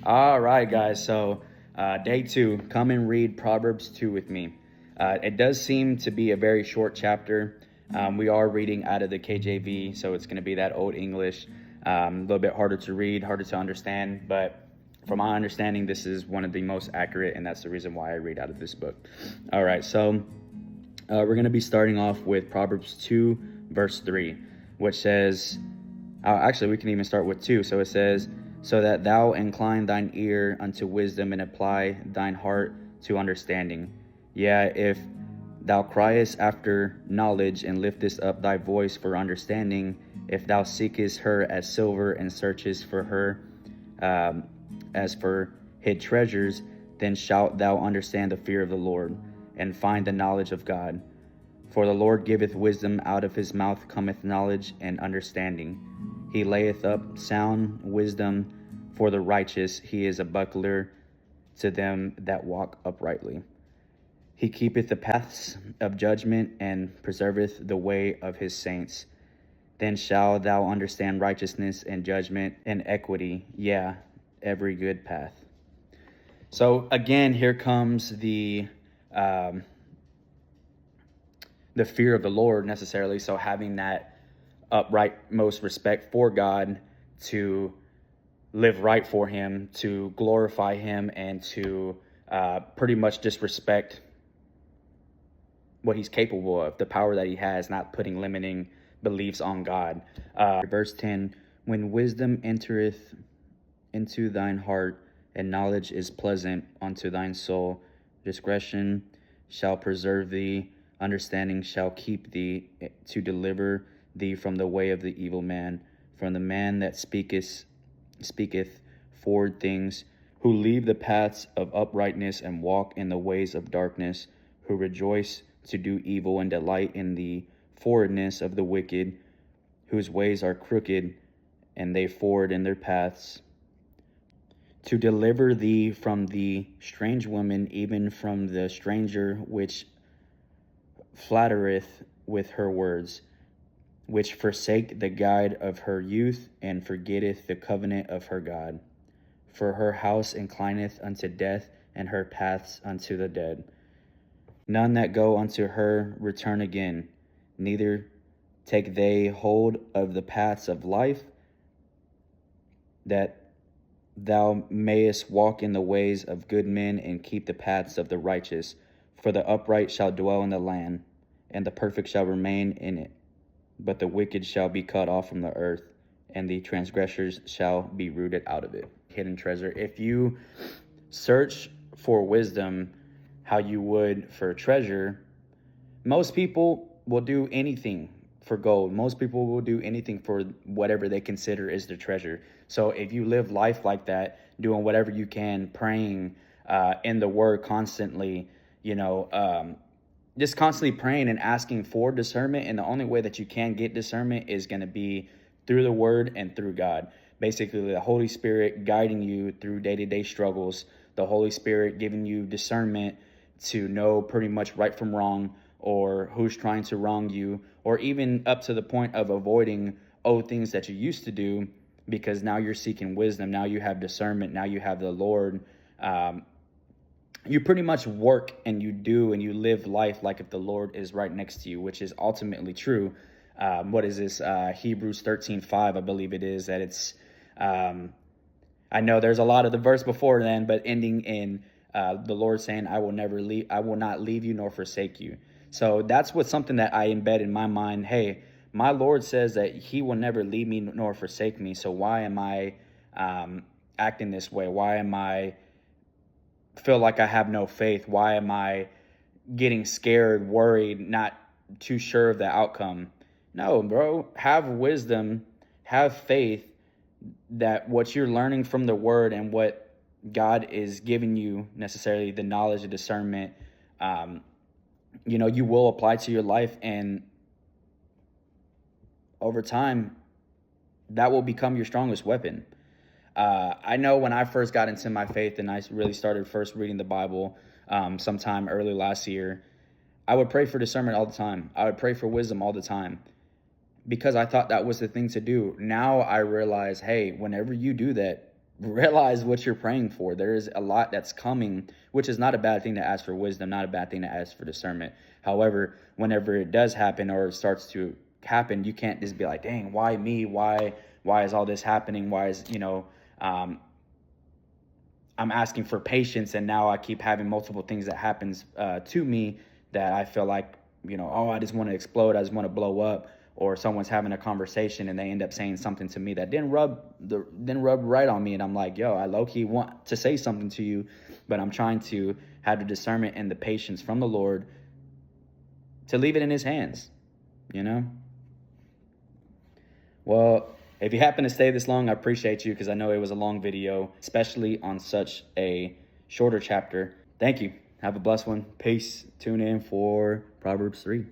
All right, guys. So, day two, come and read Proverbs 2 with me. It does seem to be a very short chapter. We are reading out of the KJV, so it's going to be that old English, a little bit harder to read, harder to understand. But from my understanding, this is one of the most accurate, and that's the reason why I read out of this book. All right, so we're going to be starting off with Proverbs 2, verse 3, which says, actually, we can even start with 2. So it says, so that thou incline thine ear unto wisdom and apply thine heart to understanding. Yeah, if thou criest after knowledge and liftest up thy voice for understanding, if thou seekest her as silver and searchest for her as for hid treasures, then shalt thou understand the fear of the Lord and find the knowledge of God. For the Lord giveth wisdom, out of his mouth cometh knowledge and understanding. He layeth up sound wisdom for the righteous. He is a buckler to them that walk uprightly. He keepeth the paths of judgment and preserveth the way of his saints. Then shalt thou understand righteousness and judgment and equity, yeah, every good path. So again, here comes the fear of the Lord necessarily. So having that upright most respect for God, to live right for him, to glorify him, and to pretty much just respect what he's capable of, the power that he has, not putting limiting beliefs on God. Verse 10, when wisdom entereth into thine heart, and knowledge is pleasant unto thine soul, discretion shall preserve thee, understanding shall keep thee, to deliver thee from the way of the evil man, from the man that speaketh forward things, who leave the paths of uprightness and walk in the ways of darkness, who rejoice to do evil and delight in the forwardness of the wicked, whose ways are crooked, and they forward in their paths. To deliver thee from the strange woman, even from the stranger which flattereth with her words, which forsake the guide of her youth, and forgetteth the covenant of her God. For her house inclineth unto death, and her paths unto the dead. None that go unto her return again, neither take they hold of the paths of life, that thou mayest walk in the ways of good men and keep the paths of the righteous. For the upright shall dwell in the land, and the perfect shall remain in it. But the wicked shall be cut off from the earth, and the transgressors shall be rooted out of it. Hidden treasure. If you search for wisdom how you would for treasure, most people will do anything for gold. Most people will do anything for whatever they consider is their treasure. So if you live life like that, doing whatever you can, praying in the word constantly, just constantly praying and asking for discernment. And the only way that you can get discernment is going to be through the word and through God. Basically, the Holy Spirit guiding you through day-to-day struggles, the Holy Spirit giving you discernment to know pretty much right from wrong, or who's trying to wrong you, or even up to the point of avoiding old things that you used to do, because now you're seeking wisdom. Now you have discernment. Now you have the Lord. You pretty much work and you do and you live life like if the Lord is right next to you, which is ultimately true. What is this? Hebrews 13:5, I believe it is, that it's, I know there's a lot of the verse before then, but ending in the Lord saying, I will not leave you nor forsake you. So that's something that I embed in my mind. Hey, my Lord says that he will never leave me nor forsake me. So why am I acting this way? Why am I feel like I have no faith? Why am I getting scared, worried, not too sure of the outcome? No, bro, have wisdom, have faith that what you're learning from the word and what God is giving you, necessarily the knowledge and discernment, you will apply to your life, and over time that will become your strongest weapon. I know when I first got into my faith and I really started first reading the Bible sometime early last year, I would pray for discernment all the time. I would pray for wisdom all the time because I thought that was the thing to do. Now I realize, hey, whenever you do that, realize what you're praying for. There is a lot that's coming, which is not a bad thing to ask for wisdom, not a bad thing to ask for discernment. However, whenever it does happen or it starts to happen, you can't just be like, dang, why me? Why is all this happening? Why is, I'm asking for patience, and now I keep having multiple things that happens to me that I feel like, oh, I just want to explode. I just want to blow up. Or someone's having a conversation and they end up saying something to me that didn't rub right on me, and I'm like, yo, I low-key want to say something to you, but I'm trying to have the discernment and the patience from the Lord to leave it in his hands, Well, if you happen to stay this long, I appreciate you, because I know it was a long video, especially on such a shorter chapter. Thank you. Have a blessed one. Peace. Tune in for Proverbs 3.